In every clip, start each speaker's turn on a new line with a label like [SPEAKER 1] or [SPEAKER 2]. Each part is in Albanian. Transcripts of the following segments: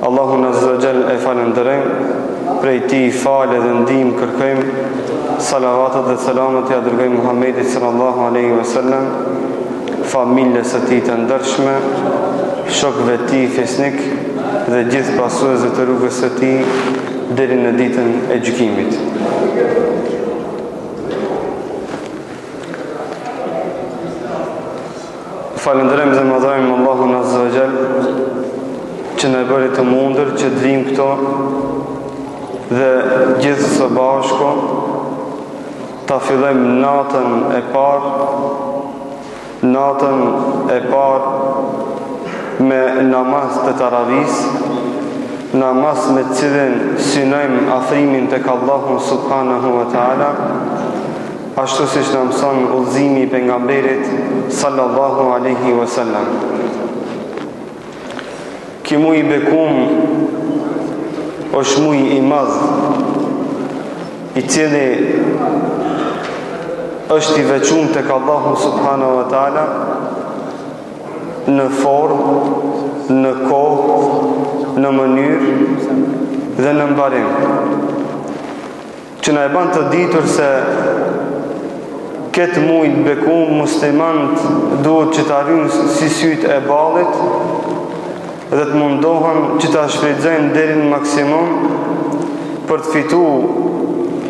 [SPEAKER 1] Allahun Azza wa Jall e falenderojmë, prej tij falë dhe ndihmë kërkojmë. Salavatet dhe selamet ja dërgojmë Muhammedit sallallahu alaihi wasallam, familjes së tij të ndershme, shokëve të tij fesnik dhe gjithë pasuesve të rrugës së tij deri në ditën e gjykimit. Falenderojmë dhe madhrojmë Allahun Azza wa Jall që na bëri të mundur që të vijmë këto dhe gjithë së bashku ta fillojmë natën e parë me namaz të taravis, namaz me cilin synojmë afrimin tek Allahu subhanahu wa ta'ala, ashtu siç na mëson udhëzimi i pejgamberit sallallahu alaihi wasallam. Ky muaj i bekum është muaj i madh, i cili është i veçuar tek Allahu subhanahu wa ta'ala në formë, në kohë, në mënyrë dhe në mbarim, që na e bën të ditur se këtë muaj të bekum muslimanët duhet që të arrijnë si sytë e ballit dhe të mundohen që ta shfrytëzojnë deri në maksimum për të fituar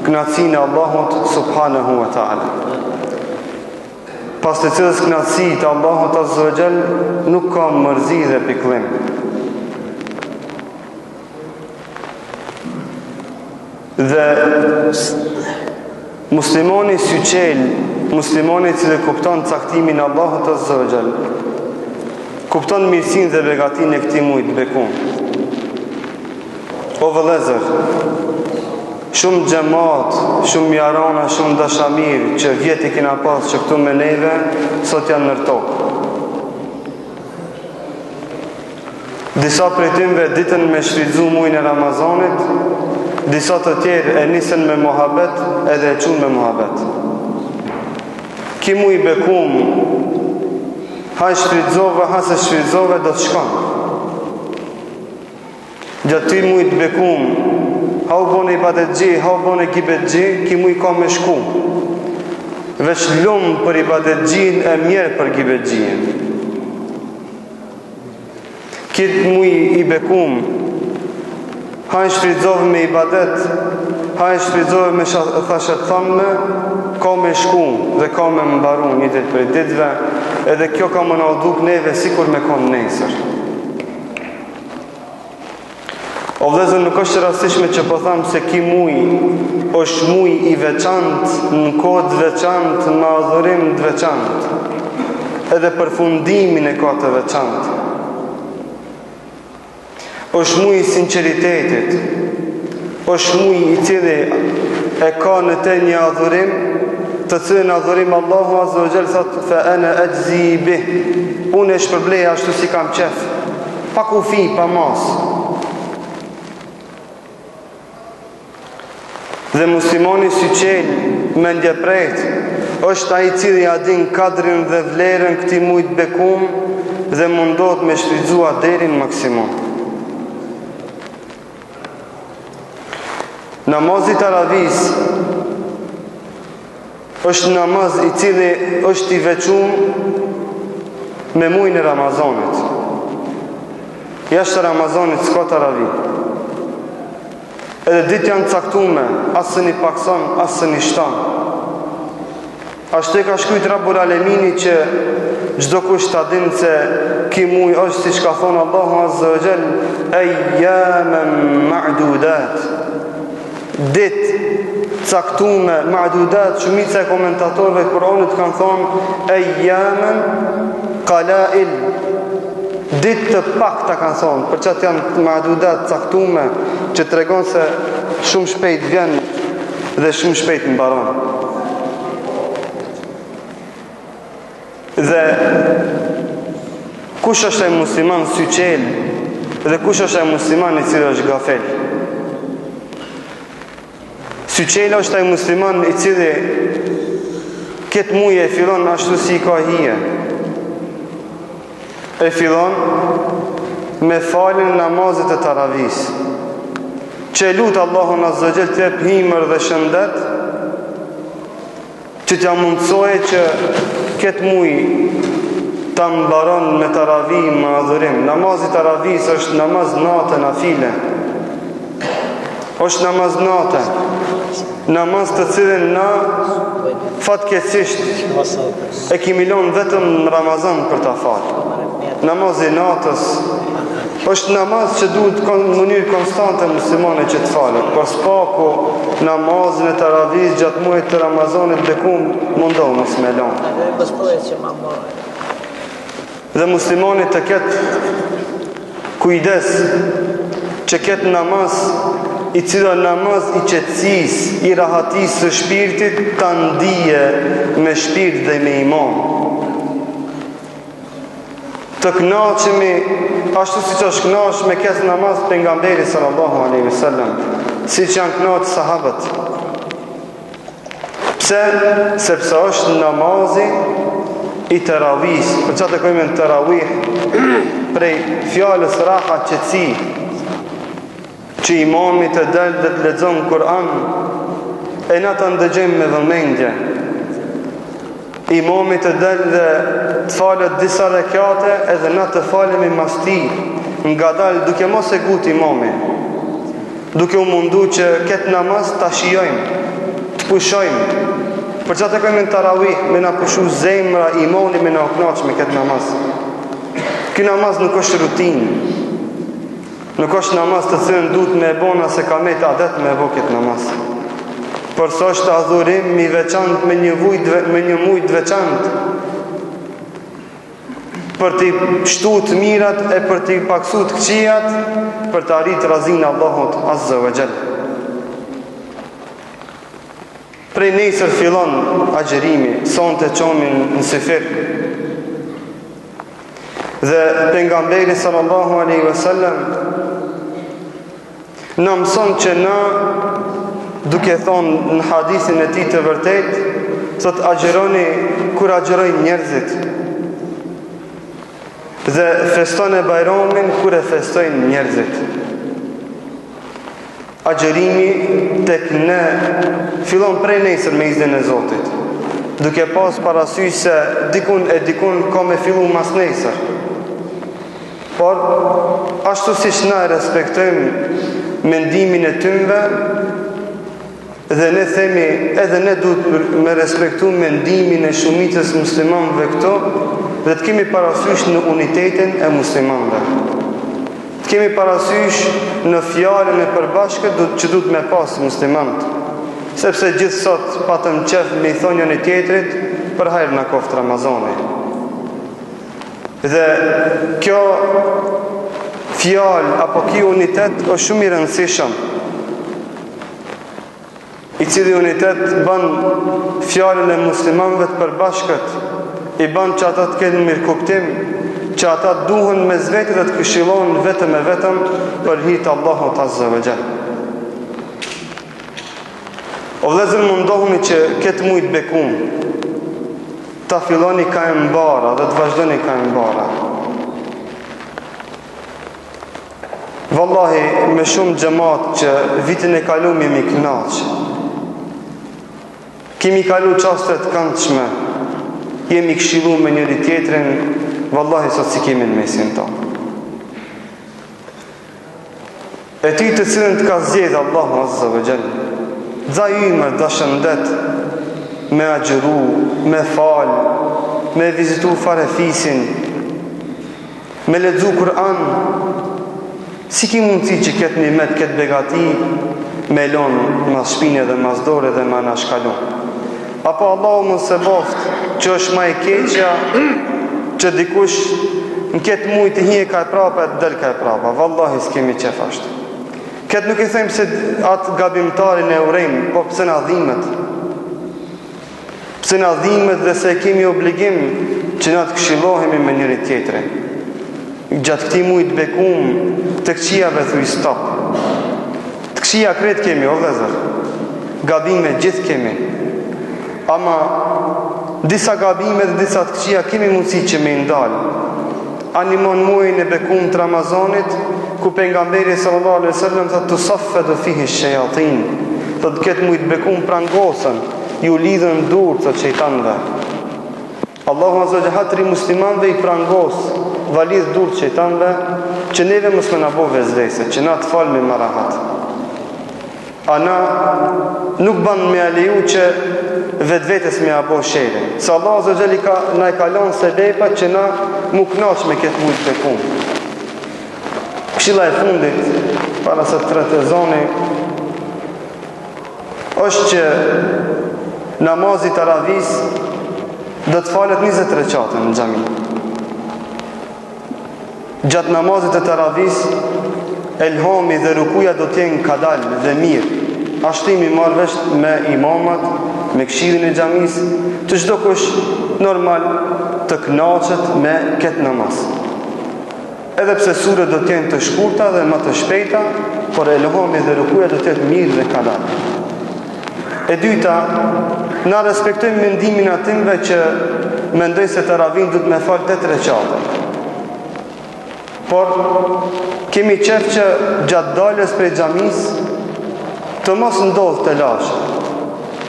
[SPEAKER 1] kënaqësinë e Allahut subhanahu wa ta'ala. Pas të cilës kënaqësi të Allahut Azza wa Jall nuk ka mërzi dhe pikëllim. Dhe muslimani syçel, muslimani që kupton caktimin e Allahut Azza wa Jall, kupton mirësinë dhe begatinë e këtij muaji të bekum. O vëllezër, shumë xhamat, shumë jarana, shumë dashamir që vjeti kena pas që këtu me neve, sot janë nër tokë. Disa prej tyre ditën me shfrytzu muajin e Ramazanit, disa të tjerë e nisën me muhabet edhe e çun me muhabet. Ki muaj i bekum, ha shfrytzove, ha se shfrytzove, do të shkon. Gjatë ty muaj të bekum, ha u bone ibadetxhi, ha u bone kibetxhi, ki muaj ka me shku. Veç lumë për ibadetxhin e mjerë për kibetxhin. Kitë muaj i bekum, ha në shfrytzove me ibadet, ha në shfrytzove me thashet thamme, ka me shku dhe ka me mbaru një ditë për ditëve, edhe kjo ka më nauduk neve sikur me konë nesër. O vëllezër, nuk është rastishme që po tham se ky muaj është muaj i veçantë, në kohë të veçantë, në adhurim të veçantë, edhe përfundimin e kohë të veçantë. Është muaj i sinqeritetit, është muaj i cili e ka në të një adhurim, të cilin adhurim Allahu Azza wa Jall thotë fa ana ajzi bih, unë e shpërblej ashtu si kam qef, pa kufi, pa mas. Dhe muslimani syçel me ndjeprejt është ai i cili ja din kadrin dhe vlerën këtij muaji të bekum dhe mundohet me shfrytzuar deri në maksimum. Namazi taravis është namaz i cili është i veçuar me muajin e Ramazanit. Jashtë Ramazanit s'ka taravi. Edhe ditë janë caktume, asë një pakson, asë një shtan. Ashtu e ka shkujt Rabbul Alemini që çdo kush ta din se ky muaj është siç ka thonë Allahu Azza wa Jall, ayyaman ma'dudat. Ditë caktume, ma'dudat, shumica e komentatorëve të Kuranit kanë thonë ayyaman qala'il. Ditë të pakta kanë thonë, për çat janë ma'dudat caktume, që të regon se shumë shpejt vjen dhe shumë shpejt mbaron. Dhe kush është e musliman syçel dhe kush është e musliman i cili është gafel? Syçel është e musliman i cili këtë muaj e fillon ashtu si ka hije. E fillon me falin namazit e taravis, që lutë Allahun Azza wa Jall të jep himër dhe shëndet, që t'ja mundësoj që këtë muj ta mbaron me taravi më adhurim. Namazi taravis është namaz natë na file, është namaz natë, namaz të cilin na fatkeqësisht e kimilon vetëm në Ramazan për ta falë. Namazi natës është namaz që duhet në mënyrë konstante muslimane që të falët, por s'paku namazin e taravis gjatë muajit të Ramazanit bekum mundohu mos me lanë. Dhe muslimani të ketë kujdes që ketë namaz i cila namaz i qetësis, i rahatis së shpirtit të ndije me shpirt dhe me iman. Të knaqemi ashtu si që është knaq me kes namaz pejgamberi sallallahu alaihi wasallam, si që janë knaq sahabët. Pse? Sepse është namazi i teravis, për që të kojme në teravih, prej fjallës raha qetësi, që imami të del dhe të lexon Kur'an, e na të ndëgjëm me vëmendje. Imami të del dhe të falet disa rekate, edhe na të falemi mas ti, nga dal duke mos e gut imami, duke u mundu që ketë namaz të shijojmë, të pushojmë. Për që të kemi në tarawih, me na pushu zemra, imani me na oknaq me këtë namaz. Ky namaz nuk është rutinë, nuk është namaz të cilën duhet me e bona se ka me të adet me e bo këtë namaz. Por së është adhurim mi veçant me një mujt veçant, për t'i shtu të mirat e për t'i paksu të këqijat, për të arrit razin Allahut Azza wa Jall. Prej nesër fillon agjerimi, son të qomin në sifir. Dhe pejgamberi sallallahu alaihi wasallam në mëson që na, duke thonë në hadithin e tij të vërtet, thot agjeroni kur agjerojnë njerëzit, dhe feston e bajramin kur e festojnë njerëzit. Agjerimi tek ne fillon prej nesër me iznin e Zotit, duke pas parasysh se dikun ka me fillu mas nesër. Por ashtu si që na respektojmë mendimin e tymve, dhe ne themi edhe ne duhet me respektu mendimin e shumicës muslimanëve këto, dhe të kemi parasysh në unitetin e muslimanëve. Të kemi parasysh në fjalën e përbashkët që duhet me pas muslimanët, sepse gjithë sot patëm qef me i thonë njëri tjetrit për hajrë në koftë Ramazani. Dhe kjo fjalë apo ky unitet është shumë i rëndësishëm, i cili unitet bën fjalën e muslimanëve të përbashkët, i bën që ata të kenë mirë kuptim, që ata duhen me zveti dhe të këshillojnë vetëm e vetëm për hir të Allahut Azza wa Jall. O vëllezër, mundohuni që këtë mujt bekum ta filloni ka e mbara dhe të vazhdoni ka e mbara. Wallahi, me shumë xhamat që vitin e kaluar jemi kënaq. Kemi kalu çaste të këndshme, jemi këshilluar me njëri tjetrin, wallahi sot si kemi në mesin tonë. E ty të cilën të ka zgjedhë Allahu Azza wa Jall, dha ymer, dha shëndet, me agjeru, me fal, me vizitu farefisin, me lexu Kur'an. Si ki mundësi që këtë nimet, këtë begati, me lonë mas shpine dhe mas dore dhe ma nashkallon? Apo Allahu mund se boft që është ma e keqja, që dikush në këtë mujtë të hije ka e prapa e të del ka e prapa. Wallahi s'kemi qef ashtu. Këtë nuk i thejmë se atë gabimtarin e urejmë, po pëse në adhimet. Pëse në adhimet dhe se kemi obligim që na të këshillohemi me njëri tjetrin. Gjatë këti mujtë bekum, të këqijave thuj stop. Të këqija kretë kemi, o vëllezër. Gabime gjithë kemi. Ama disa gabime dhe disa të këqija kemi mundësi që me ndalë. animon muajin e bekum të Ramazanit, ku pejgamberi sallallahu alaihi wasallam thotë tusaffadu fihi shayatin, thotë këtë muaj të bekum prangosën, ju lidhen durr të shejtanëve. Allahu azza wa jalla muslimanëve i prangos, validh durr të shejtanëve, që neve mos më na bëj vezvese, që na të falmi me rahat. Ana nuk ban me aleju që vetvetes me apo shere. Se Allah azza wa jalla na e ka lënë se lepa që na mu knaq me këtë muaj të bekum. Këshilla e fundit para se të tretezoni është që namazi taravis do të falet 20 rekate në xhami. Gjatë namazit të taravis, elhami dhe rukuja do t'jenë kadal dhe mirë. Ashtimi marrë vesh me imamat, me këshillin e xhamis, të çdo kush normal të kënaqet me këtë namaz. Edhe pse suret do t'jenë të shkurta dhe më të shpejta, por elhami dhe rukuja do t'jetë mirë dhe kadal. E dyta, na respektojmë mendimin atimve që mendoj se taravin du të me falë 8 rekate. Por kemi qef që gjatë daljes prej xhamis të mos ndodhë të lashë,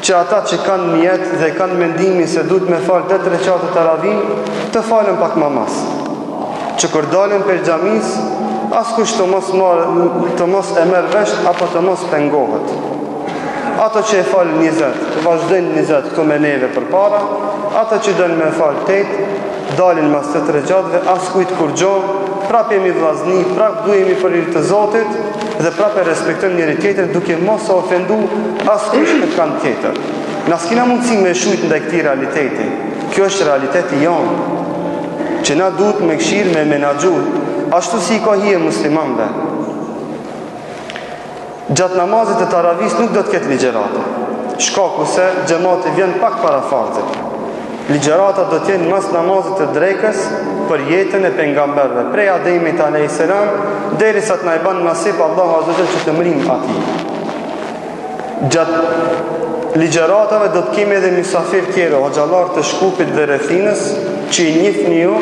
[SPEAKER 1] që ata që kanë mjet dhe kanë mendimin se duhet me falë 8 rekate taravin, të falen pak më mas. Që kur dalin prej xhamis, askush të mos e merr vesh apo të mos pengohet. Ata që e falë 20, vazhdojnë 20 këto me neve për para, ata që dënë me falë 8, dalin mas 8 rekateve, as kujt kur gjohë, prap jemi vllazni, prap duhemi për hir të Zotit dhe prap e respektojmë njëri tjetrin duke mos e ofendu askush në kanë tjetër. Na s'kena mundësi me shujt ndaj këtij realiteti. Kjo është realiteti jonë, që na duhet me këshirë me menaxhu, ashtu si ka hije muslimanëve. Gjatë namazit të taravis nuk do të ketë ligjërata. Shkaku se xhamati vjen pak para farzit. Ligjërata do të jenë mas namazit të drekës për jetën e pejgamberëve, prej Ademit alayhis salam derisa të na i bën nasip Allahu azza wa jalla që të mrim atij. Gjatë ligjëratave do të kemi edhe mysafir tjerë, hoxhallar të Shkupit dhe rrethinës, që i njihni ju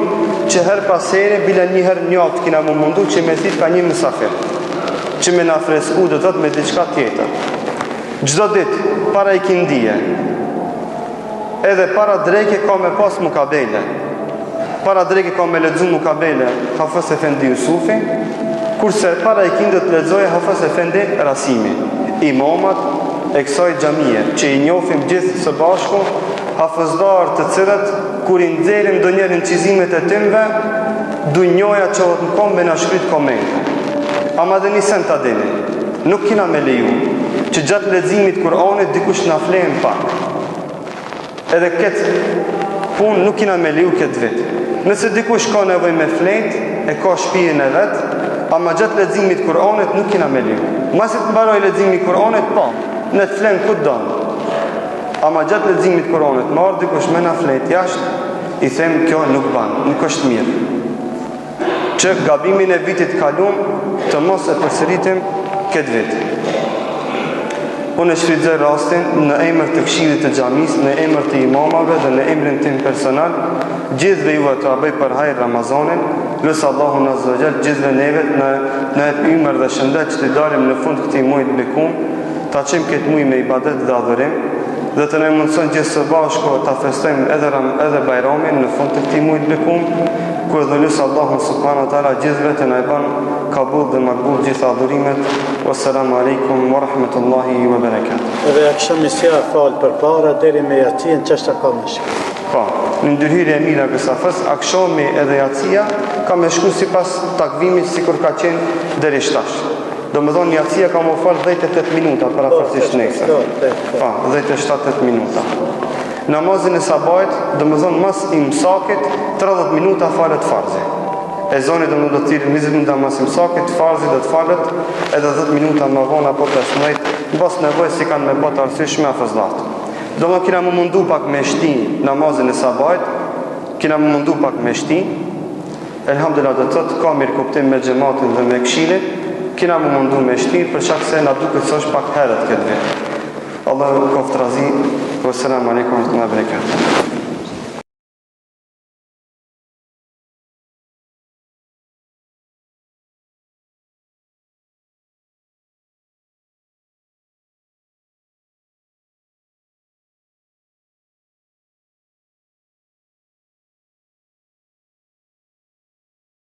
[SPEAKER 1] që her pas here bila një herë njoft kena më mundu që me thit ka një mysafir, që me na fresku do të thotë me diçka tjetër. Çdo ditë para ikindije, edhe para dreke ka me pas mukabele. Para dreke ka me lexu mukabele Hafez Efendi Jusufi, kurse para ikindit të lexoje Hafez Efendi Rasimi. Imamat e kësaj xhamie, që i njohim gjithë së bashku, hafëzdar të cilët kur i nxjerrim ndonjërin cizimet e tyre, dunjoja që në kom me na shkrit komente. Ama dhe nisen ta dini, nuk kina me leju që gjatë leximit Kur'anit dikush na flen pak. Edhe këtë punë nuk kina me leju këtë vit. Nëse dikush ka nevojë me flet, e ka shtëpinë e vet, ama gjatë leximit Kur'anit nuk kina me leju. Masi të mbaroj leximi Kur'anit, po, në të flen ku don. Ama gjatë leximit Kur'anit, marr dikush me na flet jashtë, i them kjo nuk ban, nuk është mirë. Që gabimin e vitit kalum të mos e përsëritim këtë vit. Unë e shfrytëzoj rastin në emër të këshillit të xhamis, në emër të imamave dhe në emrin tim personal, gjithëve juve të bëj për hajër Ramazanin, lutja Allahun azza wa jall gjithëve neve në emër dhe shëndet që të dalim në fund këtij muaji të bekum, ta çojmë këtë muaj me ibadet dhe adhurim, dhe të ne mundson gjithë së bashku ta festojmë edhe Bajramin në fund të këtij muaji të bekum, kur dhe lutja Allahun subhanahu wa taala gjithëve të na bën kabul dhe makbul gjithë adhurimet. Wassalamu alaikum wa rahmatullahi wa barakatuh.
[SPEAKER 2] Edhe ja kisha misja fal përpara deri me jacin ç'është ka më shkë.
[SPEAKER 1] Po, në ndërhyrje e mira kësa fës, akshomi edhe jacia ka me shku si pas takvimit si kur ka qenë deri shtash. Do më thonë jacia ka më falë 18 minuta para fërsisht nesër. Po, 17-8 minuta. Namazin e sabajt, do më thonë mas imsakit, 30 minuta falet farzi. E zoni do më do të tirë 20 minuta mas imsakit, farzi do të falet edhe 10 minuta më vonë apo 15, në bas nevoj si kanë me botë arsysh me afëzlatë. Do më kina më mundu pak me shti namazin e sabajt, kina më mundu pak me shti, elhamdulillah do të thotë ka mirë kuptim me xhamatin dhe me këshillit, kina më mundu me shti për shkak se na duket se është pak herët këtë vit. Allah qoftë razi. Wassalamu alaikum wa rahmatullahi wa barakatuh.